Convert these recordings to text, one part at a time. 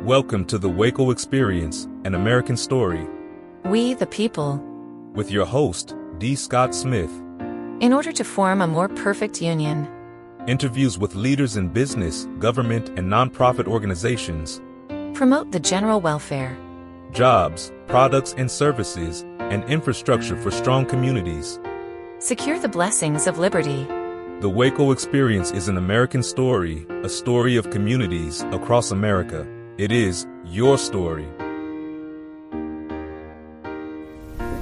Welcome to the WACO Experience, an American story, We the people. with your host, D. Scott Smith. In order to form a more perfect union. Interviews with leaders in business, government, and nonprofit organizations. Promote the general welfare. Jobs, products and services, and infrastructure for strong communities. Secure the blessings of liberty. The WACO Experience is an American story, a story of communities across America. It is your story.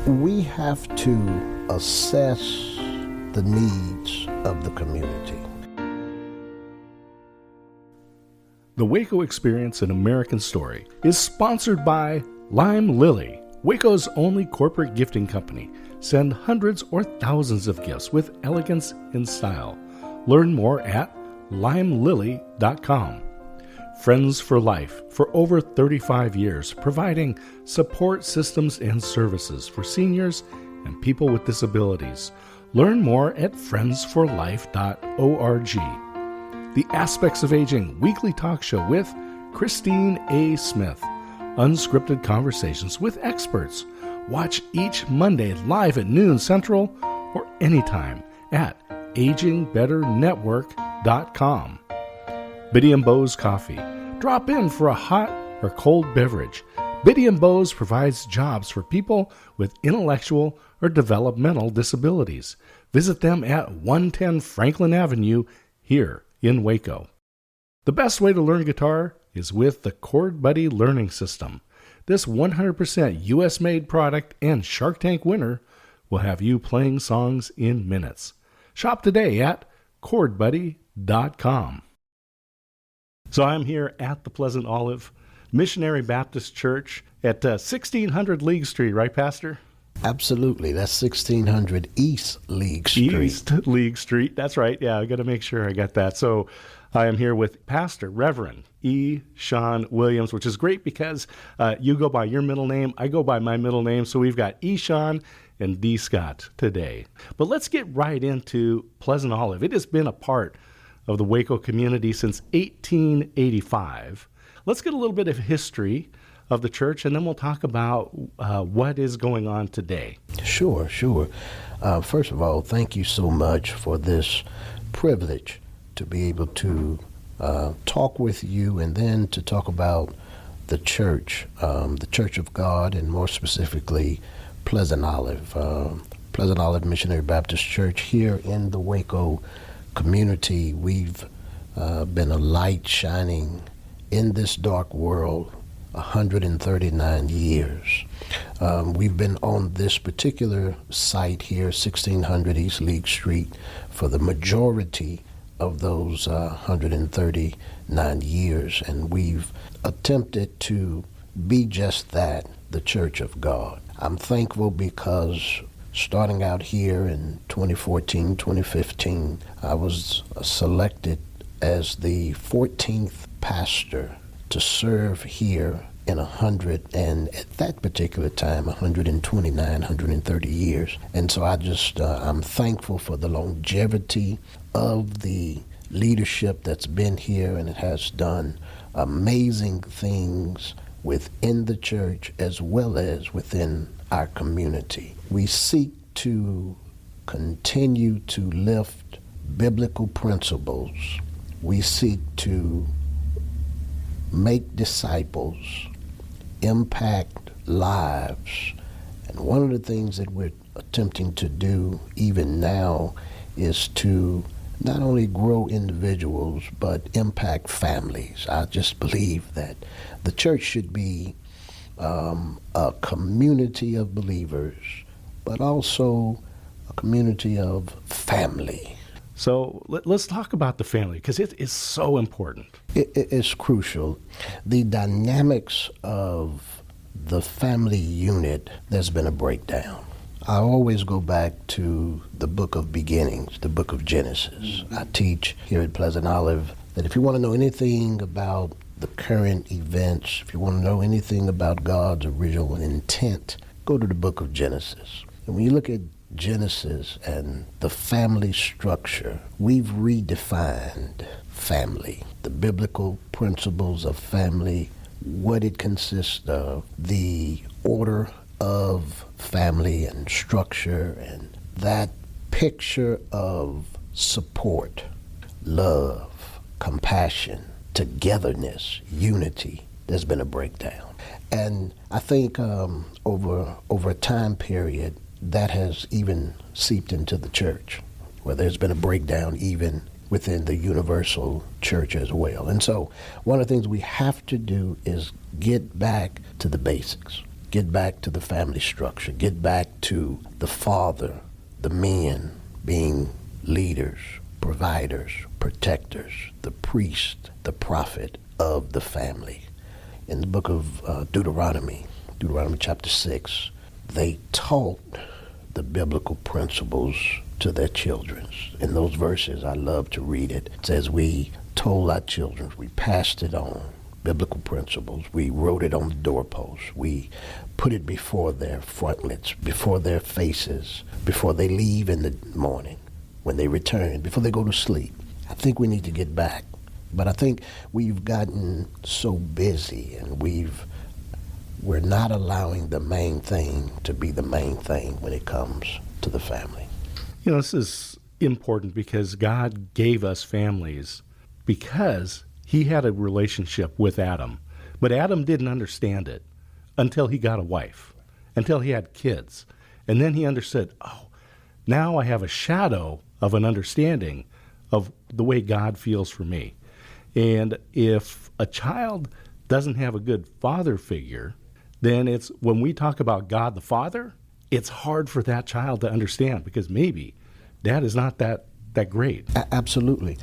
We have to assess the needs of the community. The WACO Experience, an American story, is sponsored by Lime Lily, WACO's only corporate gifting company. Send hundreds or thousands of gifts with elegance and style. Learn more at limelily.com. Friends for Life, for over 35 years, providing support systems and services for seniors and people with disabilities. Learn more at friendsforlife.org. The Aspects of Aging weekly talk show with Christine A. Smith. Unscripted conversations with experts. Watch each Monday live at noon Central or anytime at agingbetternetwork.com. Biddy & Bowes Coffee. Drop in for a hot or cold beverage. Biddy & Bowes provides jobs for people with intellectual or developmental disabilities. Visit them at 110 Franklin Avenue here in Waco. The best way to learn guitar is with the Chord Buddy Learning System. This 100% U.S.-made product and Shark Tank winner will have you playing songs in minutes. Shop today at chordbuddy.com. So I'm here at the Pleasant Olive Missionary Baptist Church at 1600 League Street, right, Pastor? Absolutely. That's 1600 East League Street. East League Street. That's right. Yeah, I got to make sure I got that. So I am here with Pastor Reverend E. Shaun Williams, which is great because you go by your middle name, I go by my middle name. So we've got E. Shaun and D. Scott today. But let's get right into Pleasant Olive. It has been a part of the Waco community since 1885. Let's get a little bit of history of the church, and then we'll talk about what is going on today. Sure. First of all, thank you so much for this privilege to be able to talk with you and then to talk about the Church of God, and more specifically, Pleasant Olive Missionary Baptist Church here in the Waco community. We've been a light shining in this dark world 139 years. We've been on this particular site here, 1600 East League Street, for the majority of those 139 years, and we've attempted to be just that, the Church of God. I'm thankful because starting out here in 2014, 2015, I was selected as the 14th pastor to serve here in 100, and at that particular time, 129, 130 years. And so I'm thankful for the longevity of the leadership that's been here, and it has done amazing things within the church as well as within our community. We seek to continue to lift biblical principles. We seek to make disciples, impact lives. And one of the things that we're attempting to do even now is to not only grow individuals, but impact families. I just believe that the church should be a community of believers, but also a community of family. So let's talk about the family, because it is so important. It's crucial. The dynamics of the family unit, there's been a breakdown. I always go back to the book of beginnings, the book of Genesis. I teach here at Pleasant Olive that if you want to know anything about the current events, if you want to know anything about God's original intent, go to the book of Genesis. And when you look at Genesis and the family structure, we've redefined family. The biblical principles of family what it consists of, the order of family and structure, and that picture of support, love, compassion, togetherness, unity. There's been a breakdown. And I think over a time period, that has even seeped into the church, where there's been a breakdown even within the universal church as well. And so one of the things we have to do is get back to the basics, get back to the family structure, get back to the father, the men being leaders, providers, protectors, the priest, the prophet of the family. In the book of Deuteronomy chapter 6, they taught the biblical principles to their children. In those verses, I love to read it. It says, we told our children, we passed it on, biblical principles. We wrote it on the doorposts. We put it before their frontlets, before their faces, before they leave in the morning, when they return, before they go to sleep. I think we need to get back. But I think we've gotten so busy, and we're not allowing the main thing to be the main thing when it comes to the family. You know, this is important because God gave us families because he had a relationship with Adam. But Adam didn't understand it until he got a wife, until he had kids. And then he understood, oh, now I have a shadow of an understanding of the way God feels for me. And if a child doesn't have a good father figure, then it's when we talk about God the Father, it's hard for that child to understand because maybe dad is not that great. Absolutely.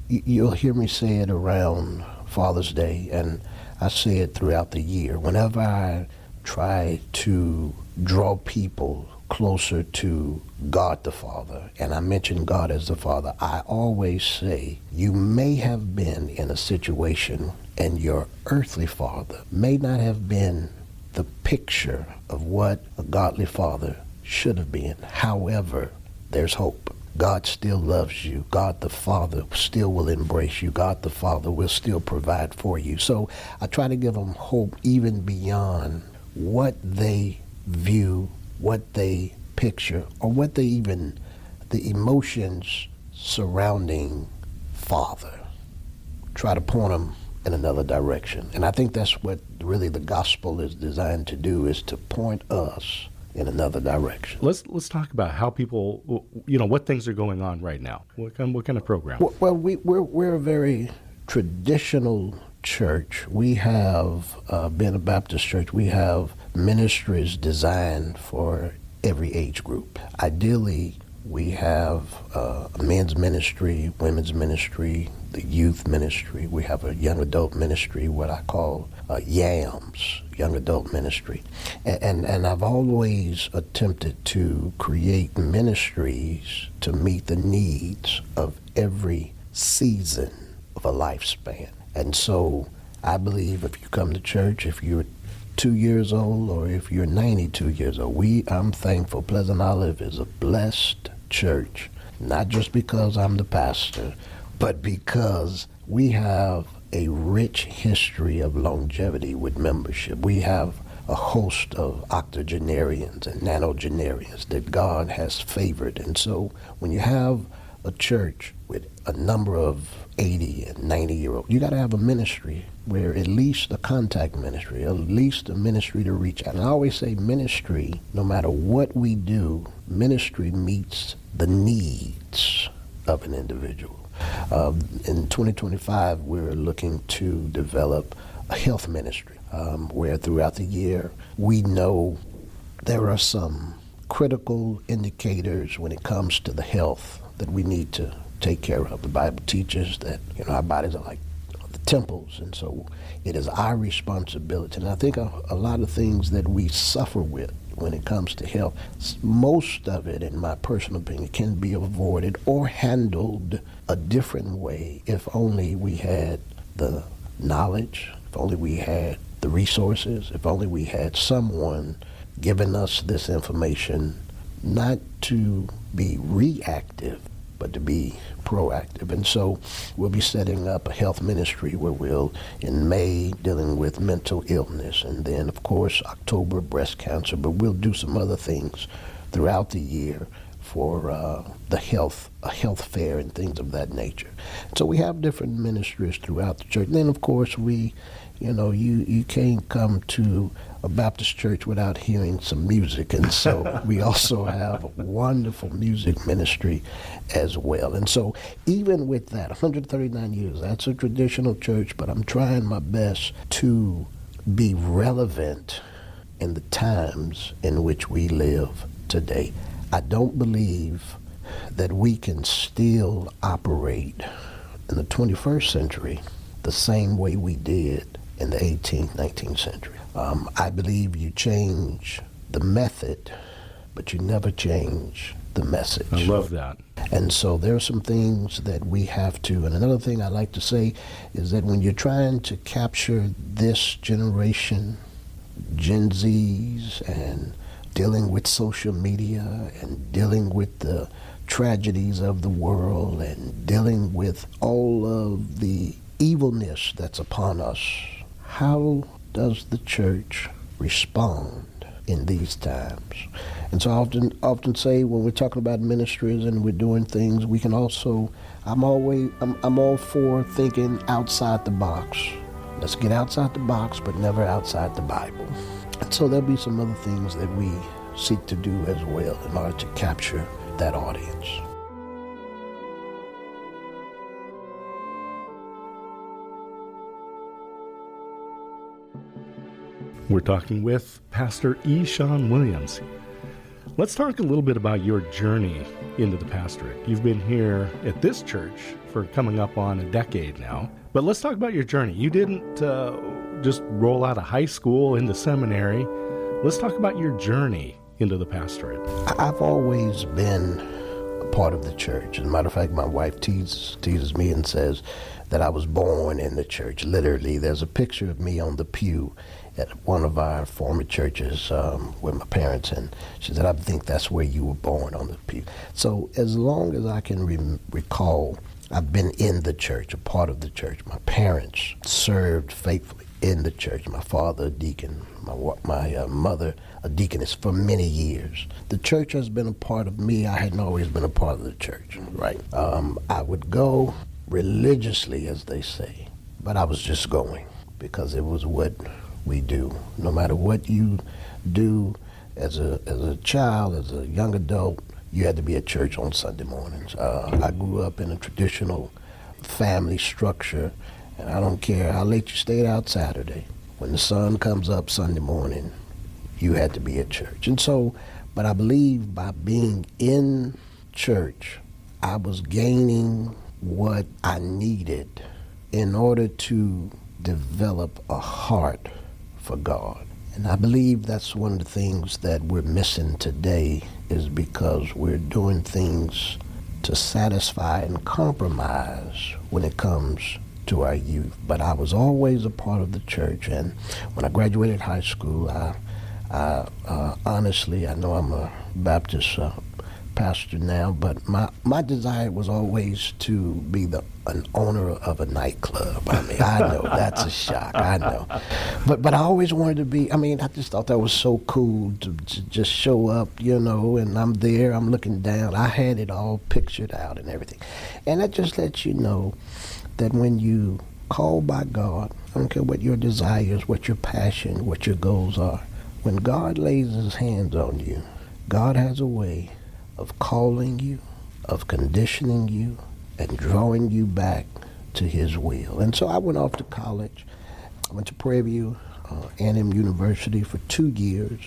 You'll hear me say it around Father's Day, and I say it throughout the year. Whenever I try to draw people closer to God the Father, and I mention God as the Father, I always say, you may have been in a situation and your earthly father may not have been the picture of what a godly father should have been. However, there's hope. God still loves you. God the Father still will embrace you. God the Father will still provide for you. So I try to give them hope even beyond what they view, what they picture, or what they even, the emotions surrounding Father. Try to point them in another direction. And I think that's what really the gospel is designed to do, is to point us in another direction. Let's talk about how people, you know, what things are going on right now. What kind of program? Well, we're a very traditional church. We have been a Baptist church. We have ministries designed for every age group. Ideally, we have a men's ministry, women's ministry, the youth ministry. We have a young adult ministry, what I call YAMS, young adult ministry. And I've always attempted to create ministries to meet the needs of every season of a lifespan. And so I believe if you come to church, if you're 2 years old or if you're 92 years old, I'm thankful. Pleasant Olive is a blessed church, not just because I'm the pastor, but because we have a rich history of longevity with membership. We have a host of octogenarians and nonagenarians that God has favored. And so when you have a church with a number of 80 and 90-year-olds, you got to have a ministry where at least a contact ministry, at least a ministry to reach out. And I always say ministry, no matter what we do, ministry meets the needs of an individual. In 2025, we're looking to develop a health ministry where throughout the year we know there are some critical indicators when it comes to the health that we need to take care of. The Bible teaches that our bodies are like the temples, and so it is our responsibility. And I think a lot of things that we suffer with when it comes to health, most of it, in my personal opinion, can be avoided or handled a different way if only we had the knowledge, if only we had the resources, if only we had someone giving us this information, not to be reactive, but to be proactive. And so we'll be setting up a health ministry where we'll, in May, dealing with mental illness, and then, of course, October, breast cancer, but we'll do some other things throughout the year for a health fair and things of that nature. So we have different ministries throughout the church. And then, of course, you can't come to a Baptist church without hearing some music. And so we also have a wonderful music ministry as well. And so even with that, 139 years, that's a traditional church, but I'm trying my best to be relevant in the times in which we live today. I don't believe that we can still operate in the 21st century the same way we did in the 18th, 19th century. I believe you change the method, but you never change the message. I love that. And so there are some things that we have to, and another thing I like to say is that when you're trying to capture this generation, Gen Zs, and dealing with social media and dealing with the tragedies of the world and dealing with all of the evilness that's upon us, how does the church respond in these times? And so I often say when we're talking about ministries and we're doing things, we can also, I'm all for thinking outside the box. Let's get outside the box, but never outside the Bible. And so there'll be some other things that we seek to do as well in order to capture that audience. We're talking with Pastor E. Shaun Williams. Let's talk a little bit about your journey into the pastorate. You've been here at this church for coming up on a decade now, but let's talk about your journey. You didn't just roll out of high school into seminary. Let's talk about your journey into the pastorate. I've always been a part of the church. As a matter of fact, my wife teases me and says that I was born in the church. Literally, there's a picture of me on the pew at one of our former churches with my parents, and she said, I think that's where you were born, on the pew. So as long as I can recall, I've been in the church, a part of the church. My parents served faithfully in the church. My father, a deacon, my mother, a deaconess for many years. The church has been a part of me. I hadn't always been a part of the church, right? I would go religiously, as they say, but I was just going because it was what we do. No matter what you do as a child, as a young adult, you had to be at church on Sunday mornings. I grew up in a traditional family structure, and I don't care how late you stayed out Saturday. When the sun comes up Sunday morning, you had to be at church. And so, but I believe by being in church, I was gaining what I needed in order to develop a heart for God. And I believe that's one of the things that we're missing today, is because we're doing things to satisfy and compromise when it comes to our youth. But I was always a part of the church, and when I graduated high school, I honestly, I know I'm a Baptist pastor now, but my desire was always to be an owner of a nightclub. I mean, I know that's a shock, I know. But I always wanted to be, I just thought that was so cool to just show up, and I'm there, I'm looking down. I had it all pictured out and everything. And that just lets you know that when you call by God, I don't care what your desires, what your passion, what your goals are, when God lays his hands on you, God has a way of calling you, of conditioning you, and drawing you back to his will. And so I went off to college. I went to Prairie View, A&M University for 2 years.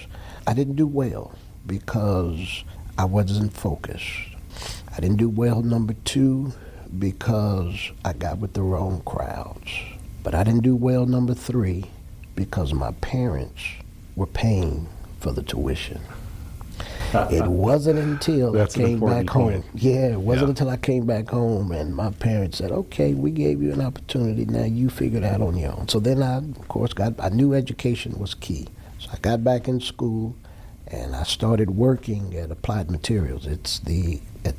I didn't do well because I wasn't focused. I didn't do well, number 2, because I got with the wrong crowds. But I didn't do well, number 3, because my parents were paying for the tuition. It wasn't until I came back home. Yeah, it wasn't until I came back home and my parents said, okay, we gave you an opportunity, now you figure it out on your own. So then I, of course, I knew education was key. So I got back in school, And I started working at Applied Materials. At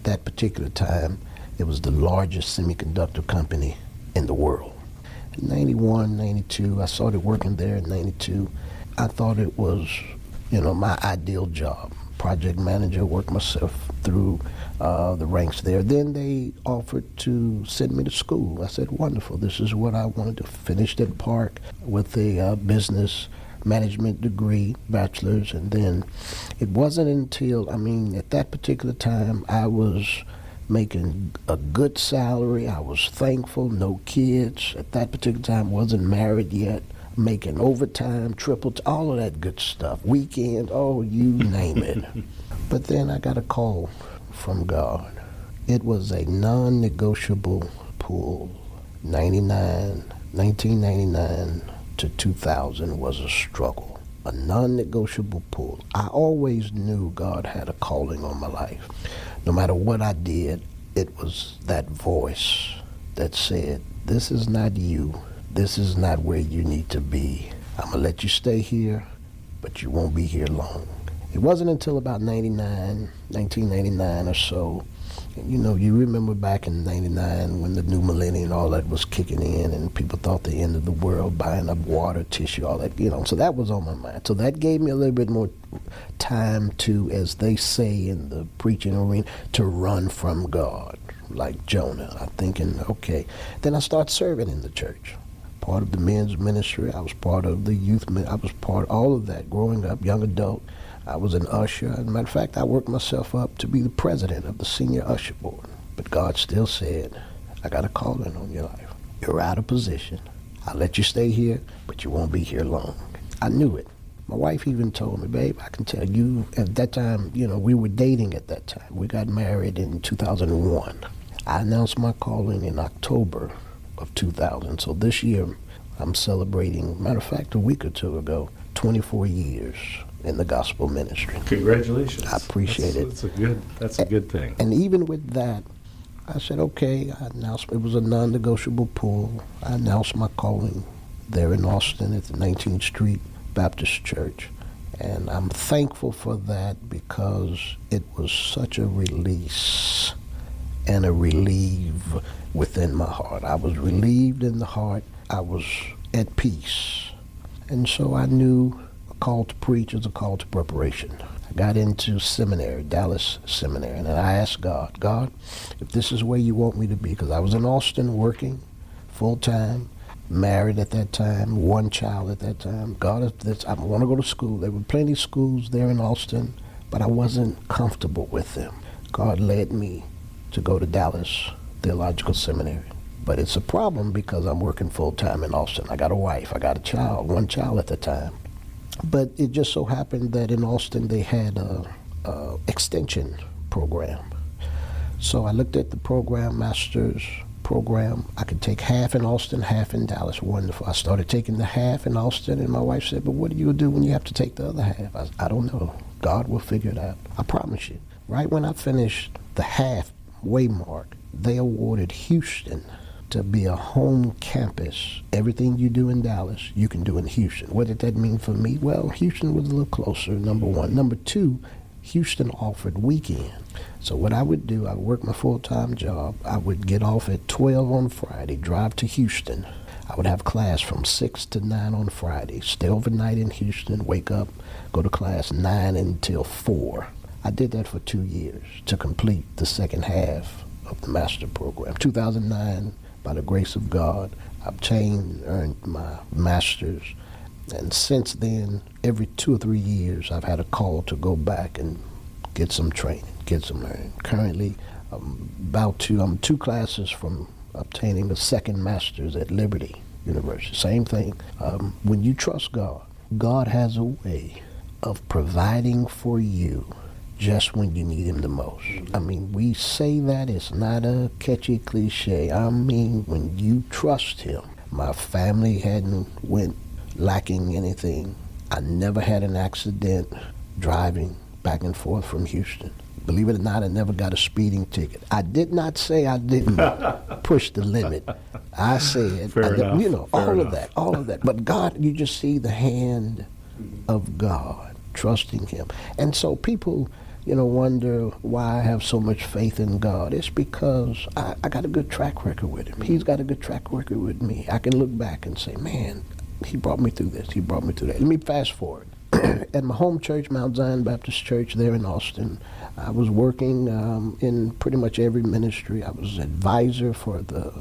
that particular time, it was the largest semiconductor company in the world. In 91, 92, I started working there in 92. I thought it was, my ideal job. Project manager, worked myself through the ranks there. Then they offered to send me to school. I said, wonderful, this is what I wanted to finish at Park with a business management degree, bachelor's, and then it wasn't until, at that particular time, I was making a good salary. I was thankful, no kids. At that particular time, wasn't married yet, making overtime, all of that good stuff, weekend, you name it. But then I got a call from God. It was a non-negotiable pull. 1999 to 2000 was a struggle, a non-negotiable pull. I always knew God had a calling on my life. No matter what I did, it was that voice that said, this is not you. This is not where you need to be. I'm going to let you stay here, but you won't be here long. It wasn't until about 1999 or so. And you remember back in 99 when the new millennium and all that was kicking in and people thought the end of the world, buying up water, tissue, all that, so that was on my mind. So that gave me a little bit more time to, as they say in the preaching arena, to run from God, like Jonah. I'm thinking, okay. Then I started serving in the church. Part of the men's ministry. I was part of the youth ministry. I was part of all of that growing up, young adult. I was an usher. As a matter of fact, I worked myself up to be the president of the senior usher board. But God still said, I got a calling on your life. You're out of position. I'll let you stay here, but you won't be here long. I knew it. My wife even told me, babe, I can tell you, at that time, we were dating at that time. We got married in 2001. I announced my calling in October of 2000. So this year, I'm celebrating, matter of fact, a week or two ago, 24 years in the gospel ministry. Congratulations. I appreciate it. That's a good thing. And even with that, I said, okay, I announced it was a non-negotiable pull. I announced my calling there in Austin at the 19th Street Baptist Church. And I'm thankful for that because it was such a release and a relief within my heart. I was relieved in the heart. I was at peace. And so I knew a call to preach is a call to preparation. I got into seminary, Dallas Seminary, and I asked God, if this is where you want me to be, because I was in Austin working full-time, married at that time, one child at that time. God, if this, I want to go to school. There were plenty of schools there in Austin, but I wasn't comfortable with them. God led me to go to Dallas Theological Seminary. But it's a problem because I'm working full-time in Austin. I got a wife, I got a child, one child at the time. But it just so happened that in Austin they had a extension program. So I looked at the program, master's program. I could take half in Austin, half in Dallas. Wonderful. I started taking the half in Austin, and my wife said, but what do you do when you have to take the other half? I don't know. God will figure it out. I promise you. Right when I finished the halfway mark, they awarded Houston to be a home campus. Everything you do in Dallas, you can do in Houston. What did that mean for me? Well, Houston was a little closer, number one. Number two, Houston offered weekend. So what I would do, I would work my full-time job. I would get off at 12 on Friday, drive to Houston. I would have class from 6 to 9 on Friday, stay overnight in Houston, wake up, go to class 9 until 4. I did that for 2 years to complete the second half of the master program. 2009, by the grace of God, I obtained and earned my master's. And since then, every 2 or 3 years, I've had a call to go back and get some training, get some learning. Currently, I'm 2 classes from obtaining a second master's at Liberty University. Same thing. When you trust God, God has a way of providing for you just when you need him the most. I mean, we say that, it's not a catchy cliche. I mean, when you trust him. My family hadn't went lacking anything. I never had an accident driving back and forth from Houston. Believe it or not, I never got a speeding ticket. I did not say I didn't push the limit. I said, all of that. But God, you just see the hand of God trusting him. And so people, wonder why I have so much faith in God. It's because I got a good track record with him. He's got a good track record with me. I can look back and say, man, he brought me through this. He brought me through that. Let me fast forward. At my home church, Mount Zion Baptist Church there in Austin, I was working in pretty much every ministry. I was advisor for the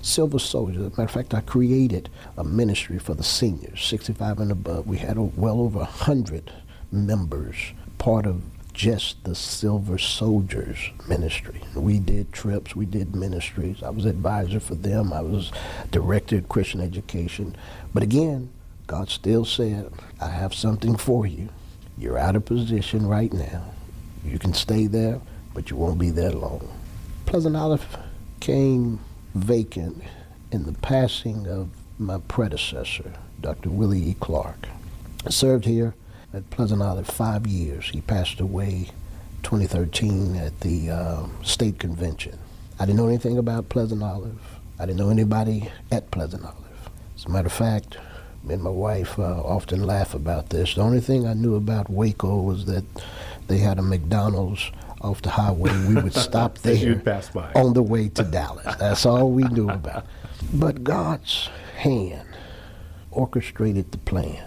Silver Soldiers. As a matter of fact, I created a ministry for the seniors, 65 and above. We had well over 100 members, part of just the Silver Soldiers ministry. We did trips, we did ministries. I was advisor for them. I was director of Christian education. But again, God still said, I have something for you. You're out of position right now. You can stay there, but you won't be there long. Pleasant Olive came vacant in the passing of my predecessor, Dr. Willie E. Clark. I served here at Pleasant Olive 5 years. He passed away 2013 at the state convention. I didn't know anything about Pleasant Olive. I didn't know anybody at Pleasant Olive. As a matter of fact, me and my wife often laugh about this. The only thing I knew about WACO was that they had a McDonald's off the highway. We would stop there You'd pass by. on the way to Dallas. That's all we knew about. But God's hand orchestrated the plan.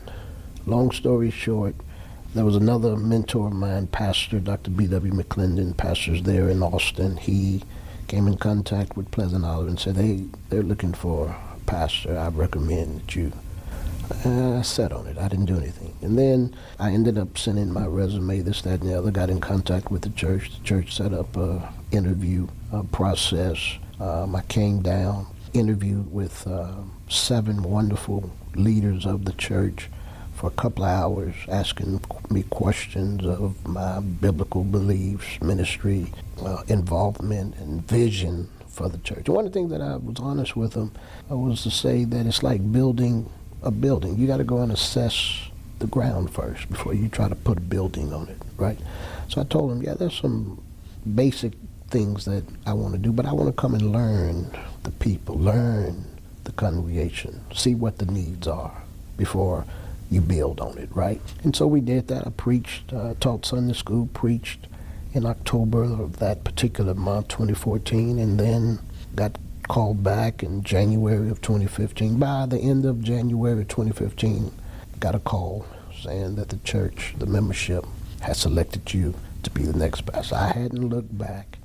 Long story short, there was another mentor of mine, Pastor Dr. B.W. McClendon, pastors there in Austin. He came in contact with Pleasant Olive and said, hey, they're looking for a pastor. I recommend that you. I sat on it. I didn't do anything. And then I ended up sending my resume, this, that, and the other, got in contact with the church. The church set up an interview process. I came down, interviewed with 7 wonderful leaders of the church for a couple of hours, asking me questions of my biblical beliefs, ministry, involvement, and vision for the church. And one of the things that I was honest with them was to say that it's like building a building. You got to go and assess the ground first before you try to put a building on it, right? So I told them, yeah, there's some basic things that I want to do, but I want to come and learn the people, learn the congregation, see what the needs are before you build on it, right? And so we did that. I preached, taught Sunday school, preached in October of that particular month, 2014, and then got called back in January of 2015. By the end of January 2015, got a call saying that the church, the membership, has selected you to be the next pastor. I hadn't looked back.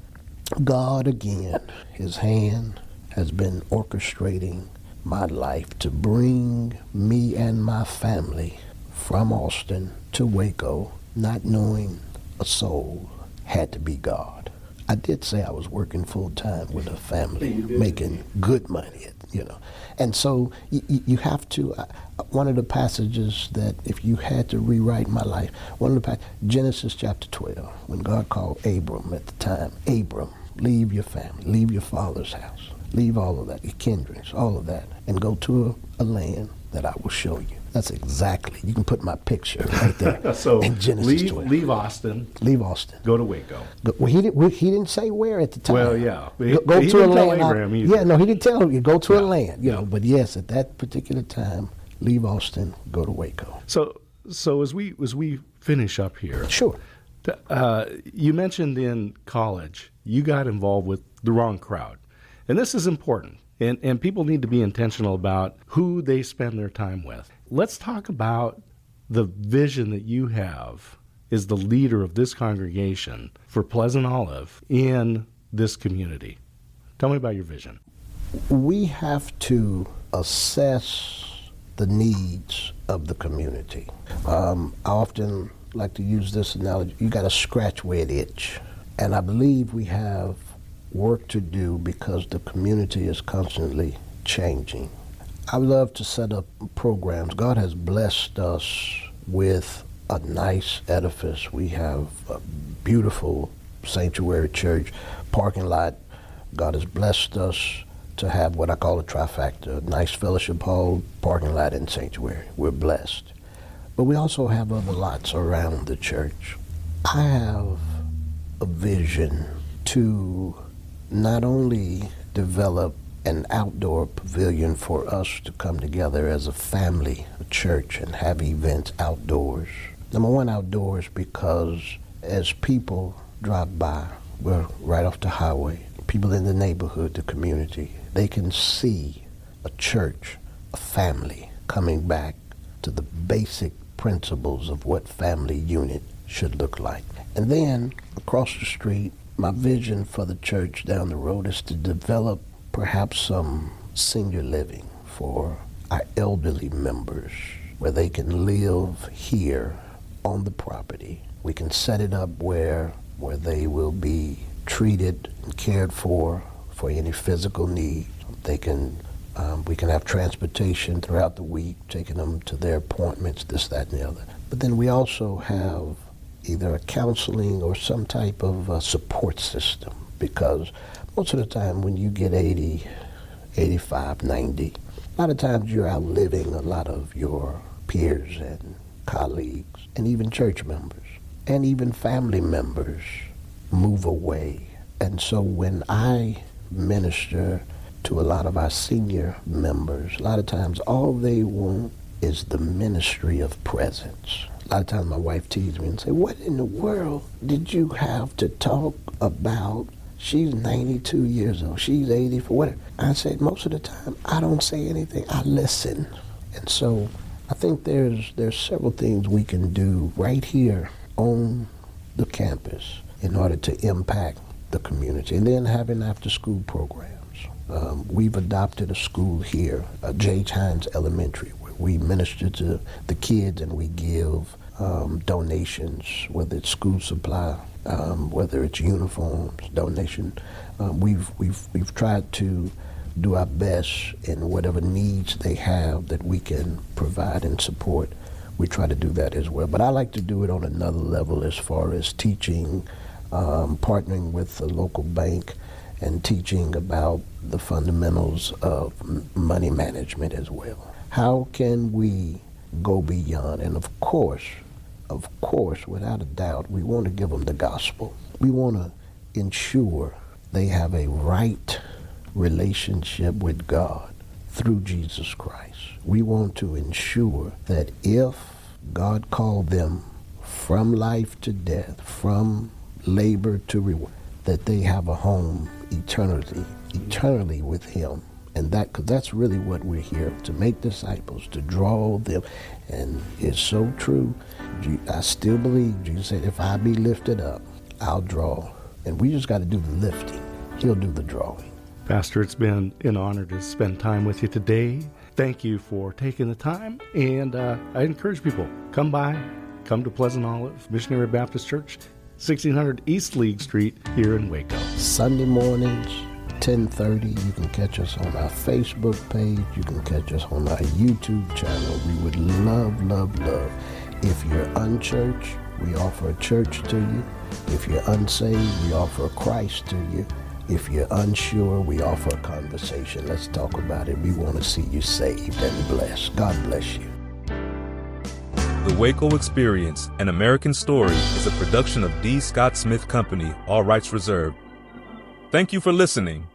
God, again, his hand has been orchestrating my life to bring me and my family from Austin to Waco, not knowing a soul, had to be God. I did say I was working full-time with a family, making good money, And so you have to, one of the passages that if you had to rewrite my life, Genesis chapter 12, when God called Abram at the time, Abram, leave your family, leave your father's house, leave all of that, your kindreds, all of that, and go to a land that I will show you. That's exactly, you can put my picture right there So in Genesis 12. Leave Austin. Leave Austin. Go to Waco. Well, he didn't say where at the time. Well, yeah. Go he to a didn't tell land. Abraham either. Yeah, no, he didn't tell him. You go to a Yeah. land, you know. But yes, at that particular time, leave Austin, go to Waco. So as we finish up here, Sure. You mentioned in college you got involved with the wrong crowd, and this is important. And people need to be intentional about who they spend their time with. Let's talk about the vision that you have as the leader of this congregation for Pleasant Olive in this community. Tell me about your vision. We have to assess the needs of the community. I often like to use this analogy. You got to scratch where it itch. And I believe we have work to do because the community is constantly changing. I love to set up programs. God has blessed us with a nice edifice. We have a beautiful sanctuary church, parking lot. God has blessed us to have what I call a trifecta, a nice fellowship hall, parking lot, and sanctuary. We're blessed. But we also have other lots around the church. I have a vision to not only develop an outdoor pavilion for us to come together as a family, a church, and have events outdoors, Number one, outdoors, because as people drive by, we're right off the highway. People in the neighborhood, the community, they can see a church, a family coming back to the basic principles of what family unit should look like. And then across the street, my vision for the church down the road is to develop perhaps some senior living for our elderly members where they can live here on the property. We can set it up where they will be treated and cared for any physical need. We can have transportation throughout the week, taking them to their appointments, this, that, and the other. But then we also have either a counseling or some type of support system, because most of the time when you get 80, 85, 90, a lot of times you're outliving a lot of your peers and colleagues and even church members and even family members move away. And so when I minister to a lot of our senior members, a lot of times all they want is the ministry of presence. A lot of times my wife teases me and say, what in the world did you have to talk about? She's 92 years old, she's 84, whatever. I said, most of the time, I don't say anything, I listen. And so I think there's several things we can do right here on the campus in order to impact the community. And then having after-school programs. We've adopted a school here, J. Hines Elementary, where we minister to the kids and we give donations, whether it's school supply, whether it's uniforms, donation. We've tried to do our best in whatever needs they have that we can provide and support. We try to do that as well. But I like to do it on another level as far as teaching, partnering with a local bank and teaching about the fundamentals of money management as well. How can we go beyond? And of course, without a doubt, we want to give them the gospel. We want to ensure they have a right relationship with God through Jesus Christ. We want to ensure that if God called them from life to death, from labor to reward, that they have a home eternally with Him. And because that's really what we're here, to make disciples, to draw them. And it's so true. I still believe Jesus said, if I be lifted up, I'll draw. And we just got to do the lifting. He'll do the drawing. Pastor, it's been an honor to spend time with you today. Thank you for taking the time. And I encourage people, come to Pleasant Olive Missionary Baptist Church, 1600 East League Street here in Waco. Sunday mornings, 10:30. You can catch us on our Facebook page. You can catch us on our YouTube channel. We would love. If you're unchurched, we offer a church to you. If you're unsaved, we offer a Christ to you. If you're unsure, we offer a conversation. Let's talk about it. We want to see you saved and blessed. God bless you. The WACO Experience, an American Story, is a production of D. Scott Smith Company, all rights reserved. Thank you for listening.